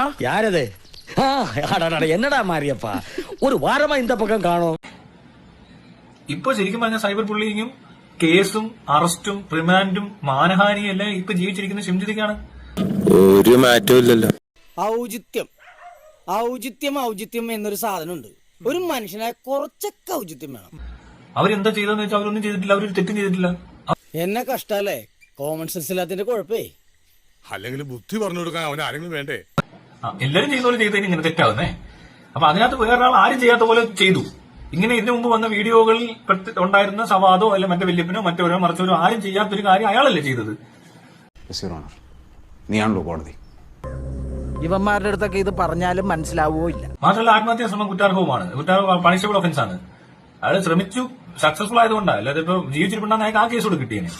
யாரது? என்னடா மாரியப்பா, ஒரு வாரமா இந்த பக்கம் காணோம். ഇപ്പൊ ശരിക്കും പറഞ്ഞ സൈബർ ബുള്ളിങ്ങും കേസും അറസ്റ്റും റിമാൻഡും മാനഹാനിയും എല്ലാം ഇപ്പൊ ജീവിച്ചിരിക്കുന്ന ഷിംജിതയ്ക്കാണ്. ഒരു മാറ്റവും ഇല്ലല്ലോ. ഔചിത്യം ഔചിത്യം ഔചിത്യം എന്നൊരു സാധനമുണ്ട്. ഒരു മനുഷ്യനായ കുറച്ചൊക്കെ ഔചിത്യം വേണം. അവരെന്താ ചെയ്തതെന്ന് വെച്ചാൽ അവരൊന്നും ചെയ്തിട്ടില്ല, അവരൊരു തെറ്റും ചെയ്തിട്ടില്ല. എന്നെ കഷ്ടല്ലേ, കോമൺ സെൻസ് ഇല്ലാത്തിന്റെ കുഴപ്പേ. അല്ലെങ്കിൽ ബുദ്ധി പറഞ്ഞു കൊടുക്കാൻ അവൻ ആരെങ്കിലും വേണ്ടേ? എല്ലാരും ചെയ്യുന്ന പോലെ ചെയ്തതിന് ഇങ്ങനെ തെറ്റാവുന്നേ. അപ്പൊ അതിനകത്ത് വേറൊരാൾ ആരും ചെയ്യാത്ത പോലെ ചെയ്തു. ഇങ്ങനെ ഇതിനു മുമ്പ് വന്ന വീഡിയോകളിൽ ഉണ്ടായിരുന്ന സവാദോ അല്ലെ മറ്റേ വല്യപ്പനോ മറ്റവരോ മറിച്ചവരോ ആരും ചെയ്യാത്തൊരു കാര്യം അയാളല്ലേ ചെയ്തത്. നീയാണല്ലോ കോടതി. ഇവന്മാരുടെ അടുത്തൊക്കെ ഇത് പറഞ്ഞാലും മനസ്സിലാവുകയോ ഇല്ല. മാത്രമല്ല ആത്മഹത്യാ ശ്രമം കുറ്റാർഹവുമാണ്, പണിഷബിൾ ഒഫൻസ് ആണ്. അയാൾ ശ്രമിച്ചു, സക്സസ്ഫുൾ ആയതുകൊണ്ടാണ്. അല്ലാതെ ഇപ്പൊ ജീവിച്ചിരിപ്പുണ്ടെന്ന് അയാൾക്ക് ആ കേസോട് കിട്ടിയേനെ.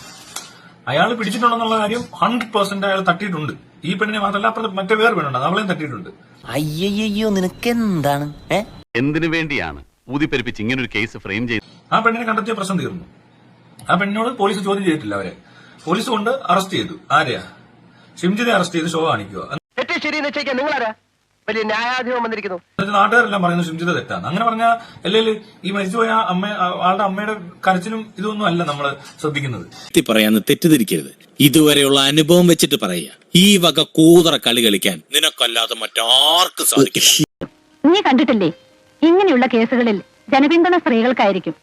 അയാൾ പിടിച്ചിട്ടുണ്ടെന്നുള്ള കാര്യം 100% അയാൾ തട്ടിയിട്ടുണ്ട്. ഈ പെണ്ണിനെ മാത്രമല്ല അപ്പുറത്ത് മറ്റേ വേറെ പെണ്ണുണ്ട്, അവളെയും തട്ടിയിട്ടുണ്ട്. അയ്യോ നിനക്ക് എന്താണ്? എന്തിനു വേണ്ടിയാണ് ഊതിപ്പെരുപ്പിച്ച് ഇങ്ങനൊരു കേസ് ഫ്രെയിം ചെയ്ത്? ആ പെണ്ണിനെ കണ്ടെത്തിയ പ്രശ്നം തീർന്നു. ആ പെണ്ണിനോട് പോലീസ് ചോദ്യം ചെയ്തിട്ടില്ല. അവരെ പോലീസ് കൊണ്ട് അറസ്റ്റ് ചെയ്തു. ആരെയാ? ഷിംജിതെ അറസ്റ്റ് ചെയ്ത് ഷോ കാണിക്കുക. നാട്ടുകാരെല്ലാം പറയുന്നത് ഷിംജിത തെറ്റാണ്. അങ്ങനെ പറഞ്ഞാൽ അല്ലെങ്കിൽ ഈ മരിച്ചുപോയ ആളുടെ അമ്മയുടെ കരച്ചിലും ഇതൊന്നും അല്ല നമ്മൾ ശ്രദ്ധിക്കുന്നത്. പറയാന്ന് തെറ്റിദ്ധരിക്കരുത്. ഇതുവരെയുള്ള അനുഭവം വെച്ചിട്ട് പറയുക, ഈ വക കൂതറ കളി കളിക്കാൻ നിനക്കല്ലാതെ മറ്റാർക്കും സാധിക്കില്ല. നീ കണ്ടിട്ടില്ലേ, ഇങ്ങനെയുള്ള കേസുകളിൽ ജനപിന്തുണ സ്ത്രീകൾക്കായിരിക്കും.